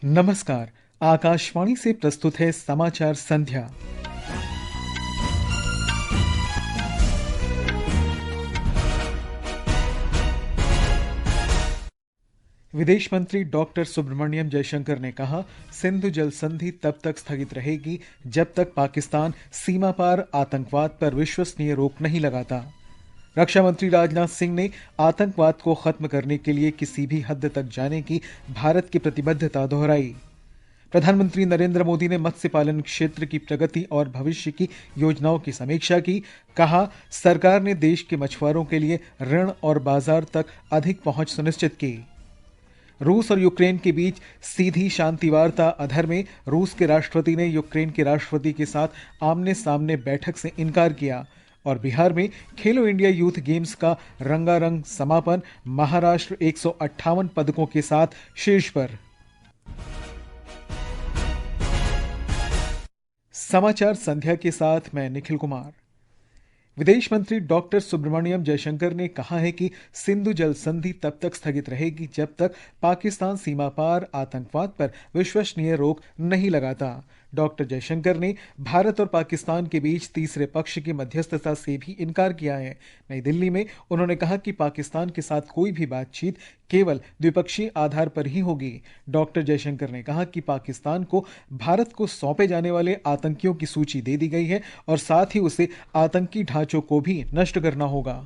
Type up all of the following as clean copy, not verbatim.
नमस्कार। आकाशवाणी से प्रस्तुत है समाचार संध्या। विदेश मंत्री डॉक्टर सुब्रमण्यम जयशंकर ने कहा, सिंधु जल संधि तब तक स्थगित रहेगी जब तक पाकिस्तान सीमा पार आतंकवाद पर विश्वसनीय रोक नहीं लगाता। रक्षा मंत्री राजनाथ सिंह ने आतंकवाद को खत्म करने के लिए किसी भी हद तक जाने की भारत की प्रतिबद्धता दोहराई। प्रधानमंत्री नरेंद्र मोदी ने मत्स्य पालन क्षेत्र की प्रगति और भविष्य की योजनाओं की समीक्षा की। कहा, सरकार ने देश के मछुआरों के लिए ऋण और बाजार तक अधिक पहुंच सुनिश्चित की। रूस और यूक्रेन के बीच सीधी शांति वार्ता अधर में रूस के राष्ट्रपति ने यूक्रेन के राष्ट्रपति के साथ आमने सामने बैठक से इनकार किया। और बिहार में खेलो इंडिया यूथ गेम्स का रंगारंग समापन, महाराष्ट्र 158 पदकों के साथ शीर्ष पर। समाचार संध्या के साथ मैं निखिल कुमार। विदेश मंत्री डॉक्टर सुब्रमण्यम जयशंकर ने कहा है कि सिंधु जल संधि तब तक स्थगित रहेगी जब तक पाकिस्तान सीमा पार आतंकवाद पर विश्वसनीय रोक नहीं लगाता। डॉक्टर जयशंकर ने भारत और पाकिस्तान के बीच तीसरे पक्ष की मध्यस्थता से भी इनकार किया है। नई दिल्ली में उन्होंने कहा कि पाकिस्तान के साथ कोई भी बातचीत केवल द्विपक्षीय आधार पर ही होगी। डॉक्टर जयशंकर ने कहा कि पाकिस्तान को भारत को सौंपे जाने वाले आतंकियों की सूची दे दी गई है और साथ ही उसे आतंकी ढांचों को भी नष्ट करना होगा।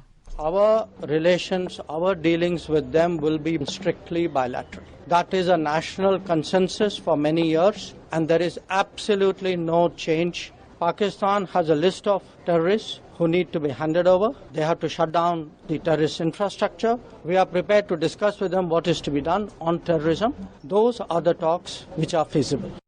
Our relations, our dealings with them will be strictly bilateral. That is a national consensus for many years, and there is absolutely no change. Pakistan has a list of terrorists who need to be handed over. They have to shut down the terrorist infrastructure. We are prepared to discuss with them what is to be done on terrorism. Those are the talks which are feasible.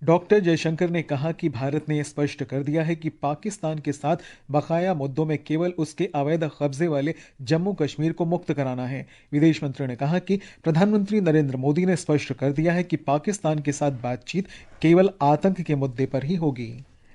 Doctor Jaishankar ने कहा कि भारत ने स्पष्ट कर दिया है कि पाकिस्तान के साथ बकाया मुद्दों में केवल उसके अवैध कब्जे वाले जम्मू कश्मीर को मुक्त कराना है। विदेश मंत्री ने कहा कि प्रधानमंत्री नरेंद्र मोदी ने स्पष्ट कर दिया है कि पाकिस्तान के साथ बातचीत केवल आतंक के मुद्दे पर ही होगी।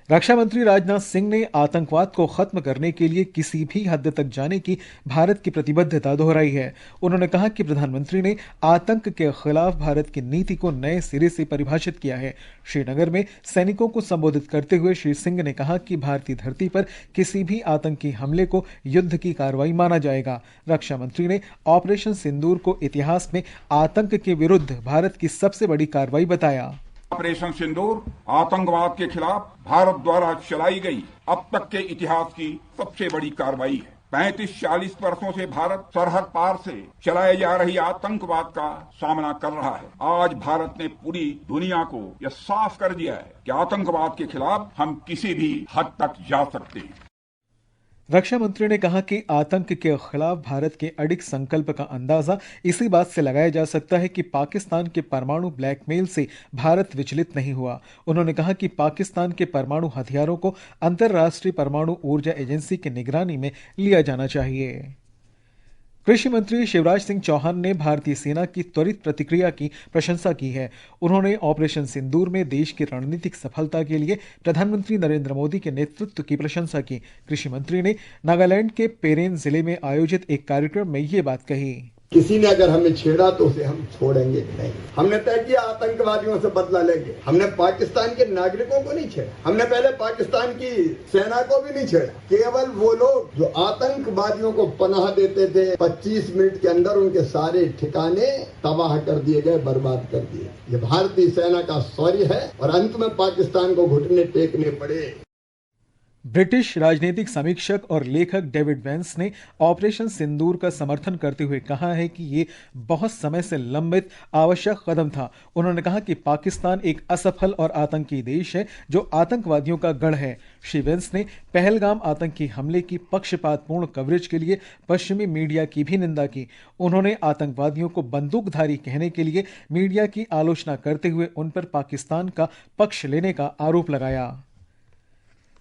रक्षा मंत्री राजनाथ सिंह ने आतंकवाद को खत्म करने के लिए किसी भी हद तक जाने की भारत की प्रतिबद्धता दोहराई है। उन्होंने कहा कि प्रधानमंत्री ने आतंक के खिलाफ भारत की नीति को नए सिरे से परिभाषित किया है। श्रीनगर में सैनिकों को संबोधित करते हुए श्री सिंह ने कहा कि भारतीय धरती पर किसी भी आतंकी हमले को युद्ध की कार्रवाई माना जाएगा। रक्षा मंत्री ने ऑपरेशन सिंदूर को इतिहास में आतंक के विरुद्ध भारत की सबसे बड़ी कार्रवाई बताया। ऑपरेशन सिंदूर आतंकवाद के खिलाफ भारत द्वारा चलाई गई अब तक के इतिहास की सबसे बड़ी कार्रवाई है। 35-40 वर्षों से भारत सरहद पार से चलाए जा रही आतंकवाद का सामना कर रहा है। आज भारत ने पूरी दुनिया को यह साफ कर दिया है कि आतंकवाद के खिलाफ हम किसी भी हद तक जा सकते हैं। रक्षा मंत्री ने कहा कि आतंक के खिलाफ भारत के अडिग संकल्प का अंदाजा इसी बात से लगाया जा सकता है कि पाकिस्तान के परमाणु ब्लैकमेल से भारत विचलित नहीं हुआ। उन्होंने कहा कि पाकिस्तान के परमाणु हथियारों को अंतर्राष्ट्रीय परमाणु ऊर्जा एजेंसी की निगरानी में लिया जाना चाहिए। कृषि मंत्री शिवराज सिंह चौहान ने भारतीय सेना की त्वरित प्रतिक्रिया की प्रशंसा की है। उन्होंने ऑपरेशन सिंदूर में देश की रणनीतिक सफलता के लिए प्रधानमंत्री नरेंद्र मोदी के नेतृत्व की प्रशंसा की। कृषि मंत्री ने नागालैंड के पेरेन जिले में आयोजित एक कार्यक्रम में ये बात कही। किसी ने अगर हमें छेड़ा तो उसे हम छोड़ेंगे नहीं। हमने तय किया आतंकवादियों से बदला लेंगे। हमने पाकिस्तान के नागरिकों को नहीं छेड़ा, हमने पहले पाकिस्तान की सेना को भी नहीं छेड़ा। केवल वो लोग जो आतंकवादियों को पनाह देते थे, 25 मिनट के अंदर उनके सारे ठिकाने तबाह कर दिए गए, बर्बाद कर दिए। ये भारतीय सेना का शौर्य है और अंत में पाकिस्तान को घुटने टेकने पड़े। ब्रिटिश राजनीतिक समीक्षक और लेखक डेविड वेंस ने ऑपरेशन सिंदूर का समर्थन करते हुए कहा है कि ये बहुत समय से लंबित आवश्यक कदम था। उन्होंने कहा कि पाकिस्तान एक असफल और आतंकी देश है जो आतंकवादियों का गढ़ है। श्री वेंस ने पहलगाम आतंकी हमले की पक्षपातपूर्ण कवरेज के लिए पश्चिमी मीडिया की भी निंदा की। उन्होंने आतंकवादियों को बंदूकधारी कहने के लिए मीडिया की आलोचना करते हुए उन पर पाकिस्तान का पक्ष लेने का आरोप लगाया।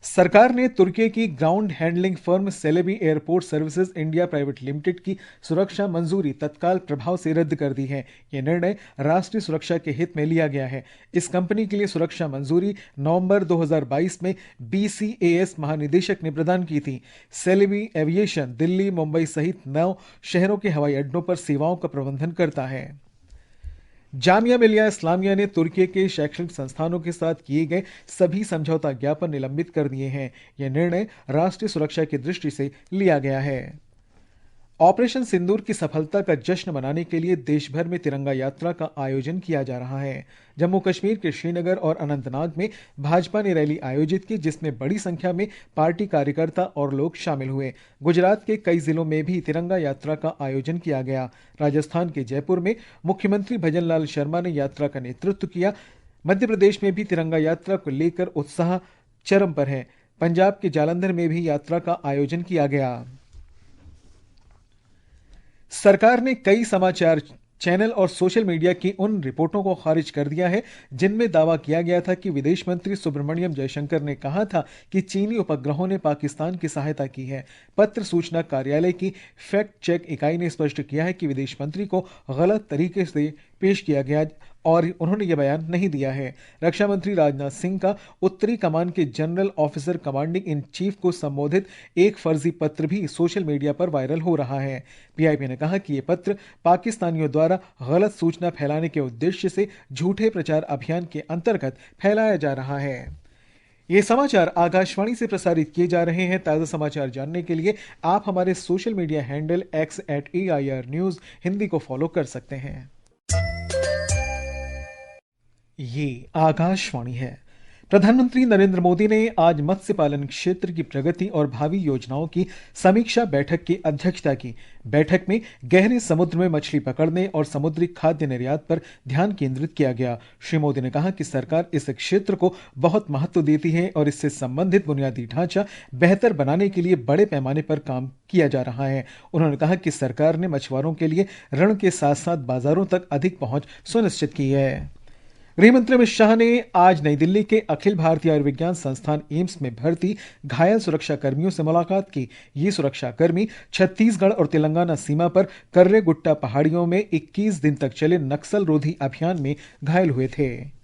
सरकार ने तुर्की की ground handling firm Celebi airport services India private limited की सुरक्षा मंजूरी तत्काल प्रभाव से रद्द कर दी है। यह निर्णय राष्ट्रीय सुरक्षा के हित में लिया गया है। इस कंपनी के लिए सुरक्षा मंजूरी नवंबर 2022 में BCAS महानिदेशक ने प्रदान की थी। सेलेबी एविएशन दिल्ली, मुंबई सहित 9 शहरों के हवाई अड्डों पर सेवाओं का प्रबंधन करता है। जामिया मिलिया इस्लामिया ने तुर्की के शैक्षणिक संस्थानों के साथ किए गए सभी समझौता ज्ञापन निलंबित कर दिए हैं। यह निर्णय राष्ट्रीय सुरक्षा की दृष्टि से लिया गया है। ऑपरेशन सिंदूर की सफलता का जश्न मनाने के लिए देश भर में तिरंगा यात्रा का आयोजन किया जा रहा है। जम्मू कश्मीर के श्रीनगर और अनंतनाग में भाजपा ने रैली आयोजित की, जिसमें बड़ी संख्या में पार्टी कार्यकर्ता और लोग शामिल हुए। गुजरात के कई जिलों में भी तिरंगा यात्रा का आयोजन किया गया। राजस्थान के जयपुर में मुख्यमंत्री भजनलाल शर्मा ने यात्रा का नेतृत्व किया। मध्य प्रदेश में भी तिरंगा यात्रा को लेकर उत्साह चरम पर है। पंजाब के जालंधर में भी यात्रा का आयोजन किया गया। सरकार ने कई समाचार चैनल और सोशल मीडिया की उन रिपोर्टों को खारिज कर दिया है जिनमें दावा किया गया था कि विदेश मंत्री सुब्रमण्यम जयशंकर ने कहा था कि चीनी उपग्रहों ने पाकिस्तान की सहायता की है। पत्र सूचना कार्यालय की फैक्ट चेक इकाई ने स्पष्ट किया है कि विदेश मंत्री को गलत तरीके से पेश किया गया और उन्होंने यह बयान नहीं दिया है। रक्षा मंत्री राजनाथ सिंह का उत्तरी कमान के general officer commanding in chief को संबोधित एक फर्जी पत्र भी सोशल मीडिया पर वायरल हो रहा है। पीआईबी ने कहा कि यह पत्र पाकिस्तानियों द्वारा गलत सूचना फैलाने के उद्देश्य से झूठे प्रचार अभियान के अंतर्गत फैलाया जा रहा है। ये समाचार आकाशवाणी से प्रसारित किए जा रहे हैं। ताजा समाचार जानने के लिए आप हमारे social media handle x@AIR News Hindi को फॉलो कर सकते हैं। ये आकाशवाणी है। प्रधानमंत्री नरेंद्र मोदी ने आज मत्स्य पालन क्षेत्र की प्रगति और भावी योजनाओं की समीक्षा बैठक की अध्यक्षता की। बैठक में गहरे समुद्र में मछली पकड़ने और समुद्री खाद्य निर्यात पर ध्यान केंद्रित किया गया। श्री मोदी ने कहा कि सरकार इस क्षेत्र को बहुत महत्व देती है और इससे संबंधित बुनियादी ढांचा बेहतर बनाने के लिए बड़े पैमाने पर काम किया जा रहा है। उन्होंने कहा कि सरकार ने मछुआरों के लिए ऋण के साथ साथ बाजारों तक अधिक पहुंच सुनिश्चित की है। गृहमंत्री अमित शाह ने आज नई दिल्ली के अखिल भारतीय आयुर्विज्ञान संस्थान एम्स में भर्ती घायल सुरक्षा कर्मियों से मुलाकात की। ये सुरक्षा कर्मी छत्तीसगढ़ और तेलंगाना सीमा पर कर्रेगुट्टा पहाड़ियों में 21 दिन तक चले नक्सल रोधी अभियान में घायल हुए थे।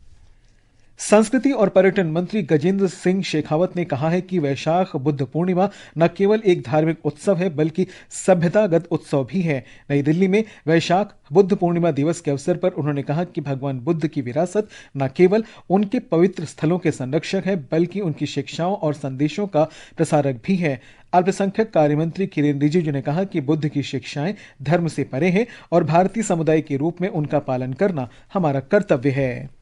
संस्कृति और पर्यटन मंत्री गजेंद्र सिंह शेखावत ने कहा है कि वैशाख बुद्ध पूर्णिमा न केवल एक धार्मिक उत्सव है बल्कि सभ्यतागत उत्सव भी है। नई दिल्ली में वैशाख बुद्ध पूर्णिमा दिवस के अवसर पर उन्होंने कहा कि भगवान बुद्ध की विरासत न केवल उनके पवित्र स्थलों के संरक्षक है बल्कि उनकी शिक्षाओं और संदेशों का प्रसारक भी है। अल्पसंख्यक कार्य मंत्री किरेन रिजिजू ने कहा कि बुद्ध की शिक्षाएं धर्म से परे हैं और भारतीय समुदाय के रूप में उनका पालन करना हमारा कर्तव्य है।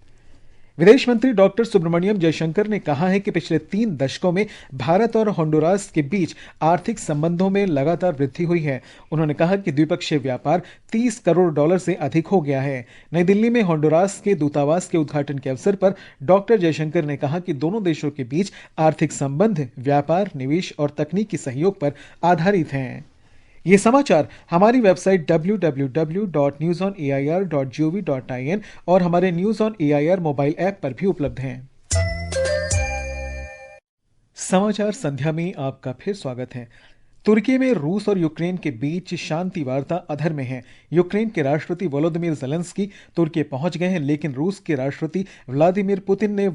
विदेश मंत्री डॉक्टर सुब्रमण्यम जयशंकर ने कहा है कि पिछले 3 दशकों में भारत और होंडुरास के बीच आर्थिक संबंधों में लगातार वृद्धि हुई है। उन्होंने कहा कि द्विपक्षीय व्यापार $30 करोड़ से अधिक हो गया है। नई दिल्ली में होंडुरास के दूतावास के उद्घाटन के अवसर पर डॉक्टर जयशंकर ने कहा कि दोनों देशों के बीच आर्थिक संबंध व्यापार, निवेश और तकनीकी सहयोग पर आधारित हैं। ये समाचार हमारी वेबसाइट www.newsonair.gov.in और हमारे news on AIR mobile app पर भी उपलब्ध हैं। समाचार संध्या में आपका फिर स्वागत है। तुर्की में रूस और यूक्रेन के बीच शांति वार्ता अधर में है। यूक्रेन के राष्ट्रपति वोलोदिमीर ज़ेलेंस्की तुर्की पहुंच गए हैं, लेकिन रूस के राष्ट्रपति व्लादिमीर पुतिन ने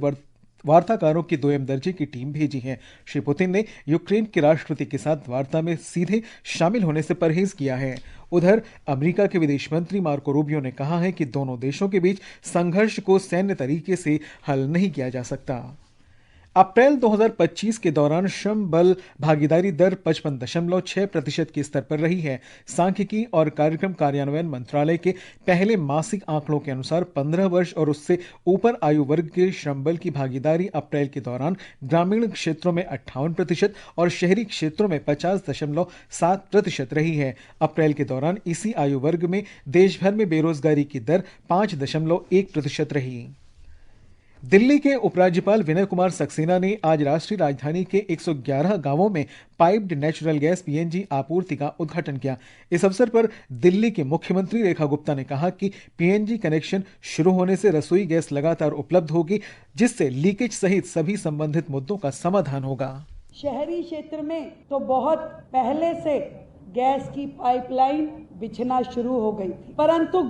वार्ताकारों की 2 दर्जे की टीम भेजी है। श्री पुतिन ने यूक्रेन के राष्ट्रपति के साथ वार्ता में सीधे शामिल होने से परहेज किया है। उधर अमेरिका के विदेश मंत्री मार्को रूबियो ने कहा है कि दोनों देशों के बीच संघर्ष को सैन्य तरीके से हल नहीं किया जा सकता। अप्रैल 2025 के दौरान श्रम बल भागीदारी दर 55.6% के स्तर पर रही है। सांख्यिकी और कार्यक्रम कार्यान्वयन मंत्रालय के पहले मासिक आंकड़ों के अनुसार 15 वर्ष और उससे ऊपर आयु वर्ग के श्रम बल की भागीदारी अप्रैल के दौरान ग्रामीण क्षेत्रों में 58% और शहरी क्षेत्रों में 50.7% रही है। अप्रैल के दौरान इसी आयु वर्ग में देश भर में बेरोजगारी की दर 5.1% रही। दिल्ली के उपराज्यपाल विनय कुमार सक्सेना ने आज राष्ट्रीय राजधानी के 111 गांवों में पाइप्ड नेचुरल गैस पीएनजी आपूर्ति का उद्घाटन किया। इस अवसर पर दिल्ली की मुख्यमंत्री रेखा गुप्ता ने कहा कि पीएनजी कनेक्शन शुरू होने से रसोई गैस लगातार उपलब्ध होगी, जिससे लीकेज सहित सभी संबंधित मुद्दों का समाधान होगा। शहरी क्षेत्र में तो बहुत पहले से गैस की पाइपलाइन बिछना शुरू हो गई थी, परंतु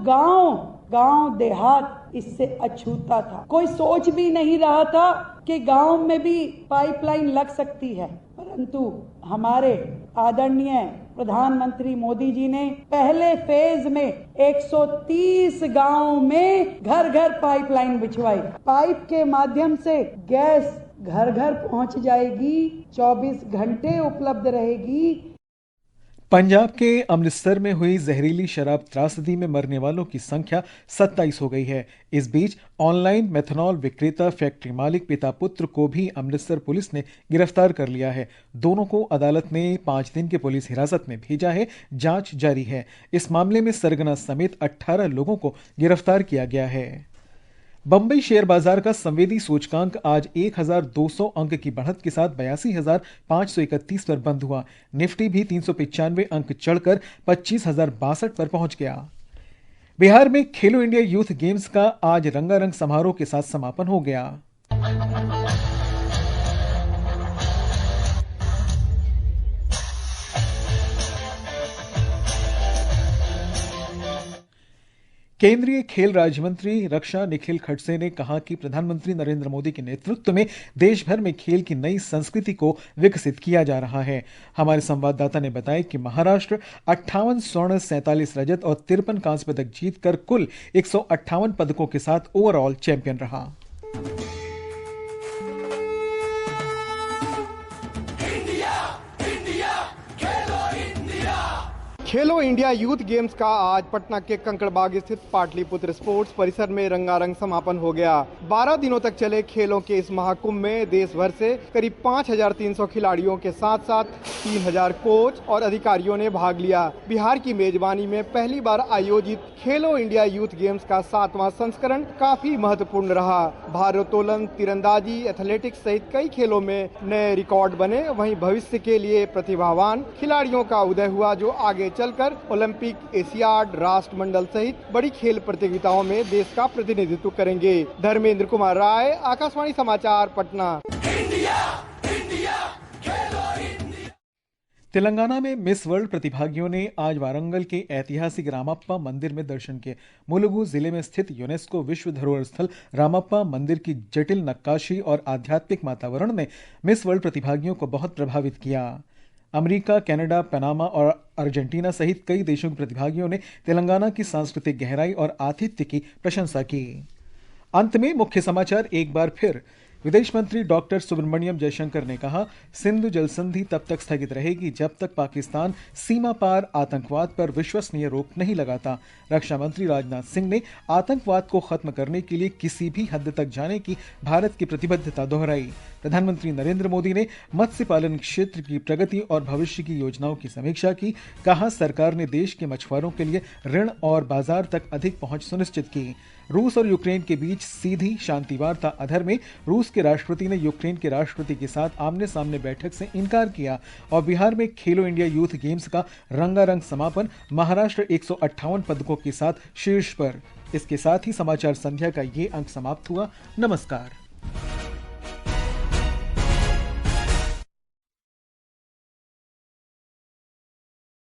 गांव देहात इससे अछूता था। कोई सोच भी नहीं रहा था कि गांव में भी पाइपलाइन लग सकती है, परंतु हमारे आदरणीय प्रधानमंत्री मोदी जी ने पहले फेज में 130 गांवों में घर घर पाइपलाइन बिछवाई। पाइप के माध्यम से गैस घर घर पहुंच जाएगी, 24 घंटे उपलब्ध रहेगी। पंजाब के अमृतसर में हुई जहरीली शराब त्रासदी में मरने वालों की संख्या 27 हो गई है। इस बीच ऑनलाइन मेथनॉल विक्रेता फैक्ट्री मालिक पिता पुत्र को भी अमृतसर पुलिस ने गिरफ्तार कर लिया है। दोनों को अदालत ने 5 दिन के पुलिस हिरासत में भेजा है। जांच जारी है। इस मामले में सरगना समेत 18 लोगों को गिरफ्तार किया गया है। बंबई शेयर बाजार का संवेदी सूचकांक आज 1200 अंक की बढ़त के साथ 82,531 पर बंद हुआ। निफ्टी भी 395 अंक चढ़कर 25,062 पर पहुंच गया। बिहार में खेलो इंडिया यूथ गेम्स का आज रंगारंग समारोह के साथ समापन हो गया। केंद्रीय खेल राज्य मंत्री रक्षा निखिल खड़से ने कहा कि प्रधानमंत्री नरेंद्र मोदी के नेतृत्व में देश भर में खेल की नई संस्कृति को विकसित किया जा रहा है। हमारे संवाददाता ने बताया कि महाराष्ट्र 58 स्वर्ण, 47 रजत और 53 कांस्य पदक जीतकर कुल 158 पदकों के साथ ओवरऑल चैंपियन रहा। खेलो इंडिया यूथ गेम्स का आज पटना के कंकड़बाग स्थित पाटलिपुत्र स्पोर्ट्स परिसर में रंगारंग समापन हो गया। 12 दिनों तक चले खेलों के इस महाकुंभ में देश भर से करीब 5,300 खिलाड़ियों के साथ साथ 3,000 कोच और अधिकारियों ने भाग लिया। बिहार की मेजबानी में पहली बार आयोजित खेलो इंडिया यूथ गेम्स का 7वां संस्करण काफी महत्वपूर्ण रहा। भारोत्तोलन, तीरंदाजी, एथलेटिक्स सहित कई खेलों में नए रिकॉर्ड बने। वहीं भविष्य के लिए प्रतिभावान खिलाड़ियों का उदय हुआ जो आगे चलकर ओलंपिक, एशियाड, राष्ट्रमंडल सहित बड़ी खेल प्रतियोगिताओं में देश का प्रतिनिधित्व करेंगे। धर्मेंद्र कुमार राय, आकाशवाणी समाचार, पटना। तेलंगाना में मिस वर्ल्ड प्रतिभागियों ने आज वारंगल के ऐतिहासिक रामप्पा मंदिर में दर्शन किए। मुलुगु जिले में स्थित यूनेस्को विश्व धरोहर स्थल रामप्पा मंदिर की जटिल नक्काशी और आध्यात्मिक वातावरण ने मिस वर्ल्ड प्रतिभागियों को बहुत प्रभावित किया। अमेरिका, कनाडा, पनामा और अर्जेंटीना सहित कई देशों के प्रतिभागियों ने तेलंगाना की सांस्कृतिक गहराई और आतिथ्य की प्रशंसा की। अंत में मुख्य समाचार एक बार फिर। विदेश मंत्री डॉक्टर सुब्रमण्यम जयशंकर ने कहा, सिंधु जल संधि तब तक स्थगित रहेगी जब तक पाकिस्तान सीमा पार आतंकवाद पर विश्वसनीय रोक नहीं लगाता। रक्षा मंत्री राजनाथ सिंह ने आतंकवाद को खत्म करने के लिए किसी भी हद तक जाने की भारत की प्रतिबद्धता दोहराई। प्रधानमंत्री नरेंद्र मोदी ने मत्स्य पालन क्षेत्र की प्रगति और भविष्य की योजनाओं की समीक्षा की। कहा, सरकार ने देश के मछुआरों के लिए ऋण और बाजार तक अधिक पहुंच सुनिश्चित की। रूस और यूक्रेन के बीच सीधी शांति वार्ता अधर में रूस के राष्ट्रपति ने यूक्रेन के राष्ट्रपति के साथ आमने सामने बैठक से इनकार किया। और बिहार में खेलो इंडिया यूथ गेम्स का रंगारंग समापन, महाराष्ट्र 158 पदकों के साथ शीर्ष पर। इसके साथ ही समाचार संध्या का ये अंक समाप्त हुआ। नमस्कार।